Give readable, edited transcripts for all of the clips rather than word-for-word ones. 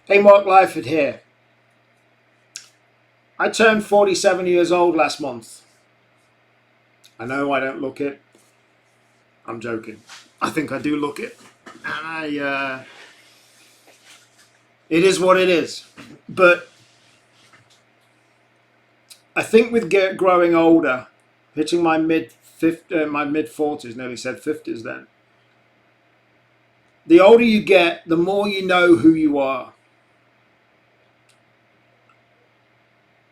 Hey, Mark Lyford here. I turned 47 years old last month. I know I don't look it. I'm joking. I think I do look it. And it is what it is. But I think with growing older, hitting my mid 40s, nearly said 50s then. The older you get, the more you know who you are.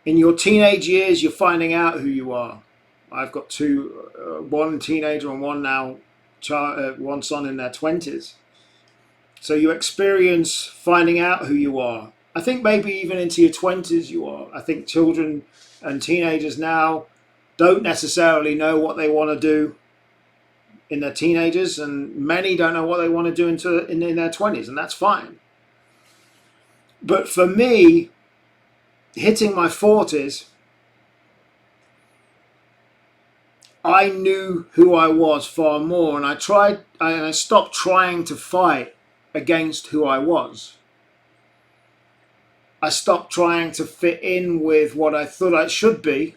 In your teenage years, you're finding out who you are. I've got two, one teenager and one now, one son in their 20s. So you experience finding out who you are. I think maybe even into your 20s you are. I think children and teenagers now don't necessarily know what they want to do in their teenagers, and many don't know what they want to do in their 20s, and that's fine. But for me, hitting my 40s, I knew who I was far more, and I stopped trying to fight against who I was. I stopped trying to fit in with what I thought I should be.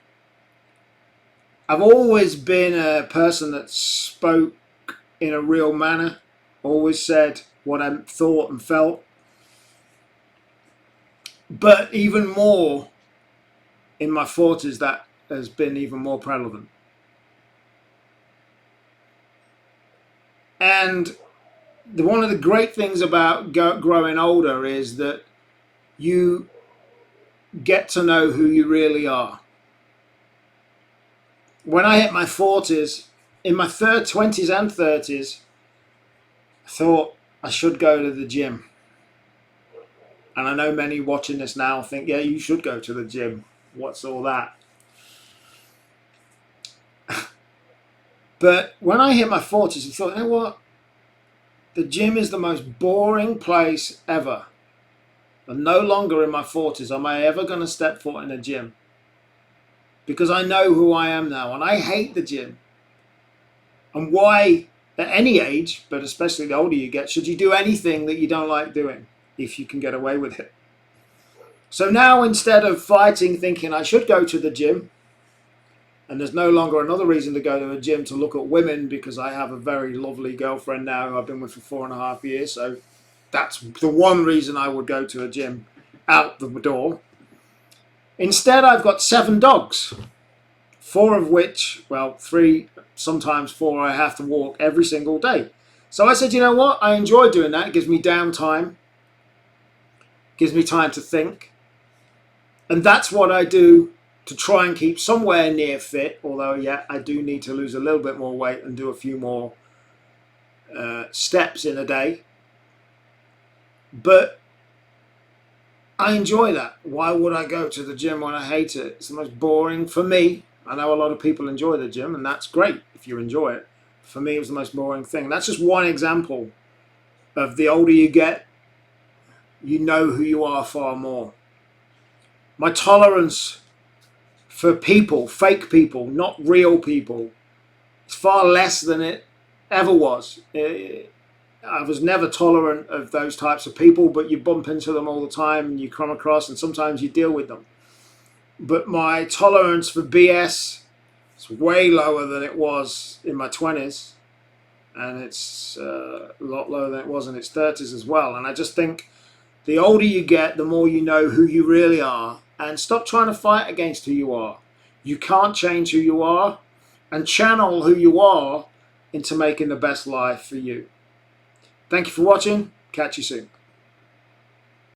I've always been a person that spoke in a real manner, always said what I thought and felt. But even more in my 40s, that has been even more prevalent. And one of the great things about growing older is that you get to know who you really are. When I hit my 40s, in my 20s and 30s, I thought I should go to the gym. And I know many watching this now think, yeah, you should go to the gym. What's all that? But when I hit my 40s, I thought, you know what? The gym is the most boring place ever. And no longer in my 40s am I ever going to step foot in a gym. Because I know who I am now, and I hate the gym. And why, at any age, but especially the older you get, should you do anything that you don't like doing if you can get away with it? So now, instead of fighting, thinking I should go to the gym, and there's no longer another reason to go to a gym to look at women, because I have a very lovely girlfriend now who I've been with for 4.5 years, so that's the one reason I would go to a gym out the door. Instead, I've got 7 dogs, 4 of which, well, 3, sometimes 4, I have to walk every single day. So I said, you know what? I enjoy doing that. It gives me downtime, gives me time to think. And that's what I do to try and keep somewhere near fit, although, yeah, I do need to lose a little bit more weight and do a few more steps in a day. But I enjoy that. Why would I go to the gym when I hate it? It's the most boring for me. I know a lot of people enjoy the gym, and that's great if you enjoy it. For me, it was the most boring thing. And that's just one example of the older you get, you know who you are far more. My tolerance for people, fake people, not real people, is far less than it ever was. I was never tolerant of those types of people, but you bump into them all the time and you come across, and sometimes you deal with them. But my tolerance for BS is way lower than it was in my 20s, and it's a lot lower than it was in its 30s as well. And I just think the older you get, the more you know who you really are, and stop trying to fight against who you are. You can't change who you are, and channel who you are into making the best life for you. Thank you for watching. Catch you soon.